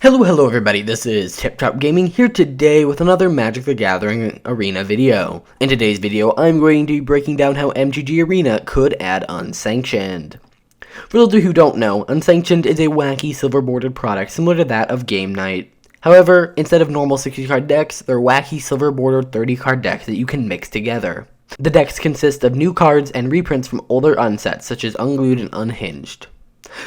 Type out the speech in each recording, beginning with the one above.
Hello everybody, this is Tip Top Gaming here today with another Magic the Gathering Arena video. In today's video, I'm going to be breaking down how MTG Arena could add Unsanctioned. For those of you who don't know, Unsanctioned is a wacky silver-bordered product similar to that of Game Night. However, instead of normal 60-card decks, they're wacky silver-bordered 30-card decks that you can mix together. The decks consist of new cards and reprints from older unsets, such as Unglued and Unhinged.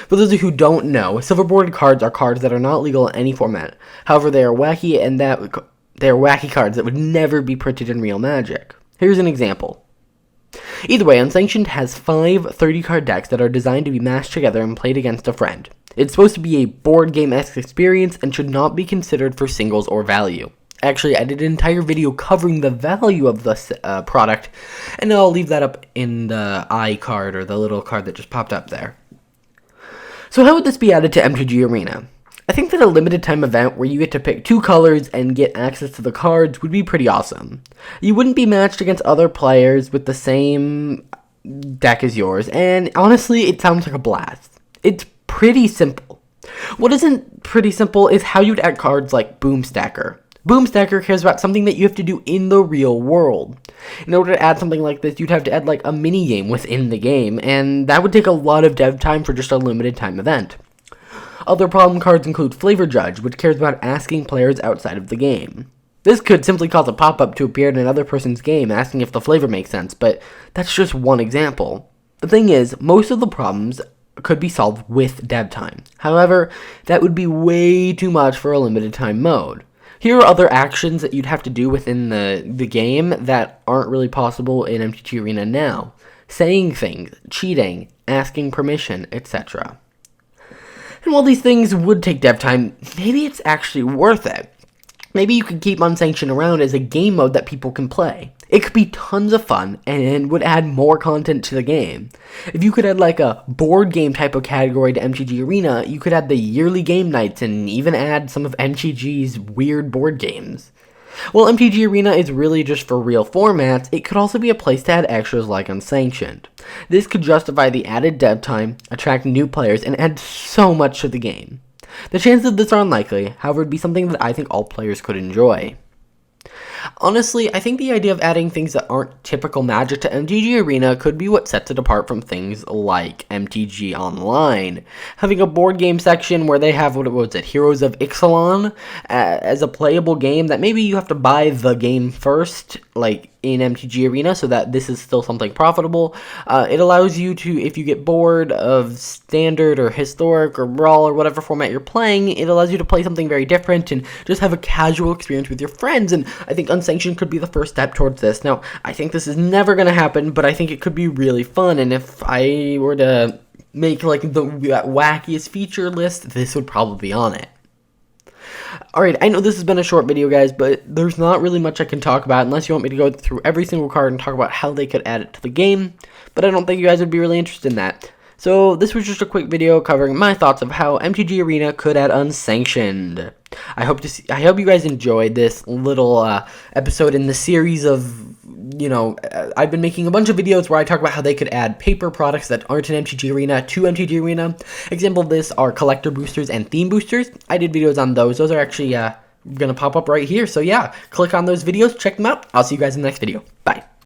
For those of you who don't know, silver-bordered cards are cards that are not legal in any format. However, they are wacky, and they are wacky cards that would never be printed in real Magic. Here's an example. Either way, Unsanctioned has 5 30-card decks that are designed to be mashed together and played against a friend. It's supposed to be a board game-esque experience and should not be considered for singles or value. Actually, I did an entire video covering the value of this product, and I'll leave that up in the I card, or the little card that just popped up there. So how would this be added to MTG Arena? I think that a limited time event where you get to pick 2 colors and get access to the cards would be pretty awesome. You wouldn't be matched against other players with the same deck as yours, and honestly, it sounds like a blast. It's pretty simple. What isn't pretty simple is how you'd add cards like Boomstacker. Boomstacker cares about something that you have to do in the real world. In order to add something like this, you'd have to add like a mini game within the game, and that would take a lot of dev time for just a limited time event. Other problem cards include Flavor Judge, which cares about asking players outside of the game. This could simply cause a pop-up to appear in another person's game asking if the flavor makes sense, but that's just one example. The thing is, most of the problems could be solved with dev time. However, that would be way too much for a limited time mode. Here are other actions that you'd have to do within the game that aren't really possible in MTG Arena now. Saying things, cheating, asking permission, etc. And while these things would take dev time, maybe it's actually worth it. Maybe you could keep Unsanctioned around as a game mode that people can play. It could be tons of fun and would add more content to the game. If you could add like a board game type of category to MTG Arena, you could add the yearly game nights and even add some of MTG's weird board games. While MTG Arena is really just for real formats, it could also be a place to add extras like Unsanctioned. This could justify the added dev time, attract new players, and add so much to the game. The chances of this are unlikely, however, it would be something that I think all players could enjoy. Honestly, I think the idea of adding things that aren't typical Magic to MTG Arena could be what sets it apart from things like MTG Online. Having a board game section where they have, Heroes of Ixalan as a playable game that maybe you have to buy the game first, like in MTG Arena, so that this is still something profitable. It allows you to, if you get bored of Standard or Historic or Brawl or whatever format you're playing, it allows you to play something very different and just have a casual experience with your friends, and I think Unsanctioned could be the first step towards this. Now, I think this is never going to happen, but I think it could be really fun, and if I were to make like the wackiest feature list, this would probably be on it. Alright, I know this has been a short video, guys, but there's not really much I can talk about unless you want me to go through every single card and talk about how they could add it to the game, but I don't think you guys would be really interested in that. So this was just a quick video covering my thoughts of how MTG Arena could add Unsanctioned. I hope you guys enjoyed this little episode in the series of, I've been making a bunch of videos where I talk about how they could add paper products that aren't in MTG Arena to MTG Arena. Example of this are collector boosters and theme boosters. I did videos on those. Those are actually going to pop up right here. So yeah, click on those videos, check them out. I'll see you guys in the next video. Bye.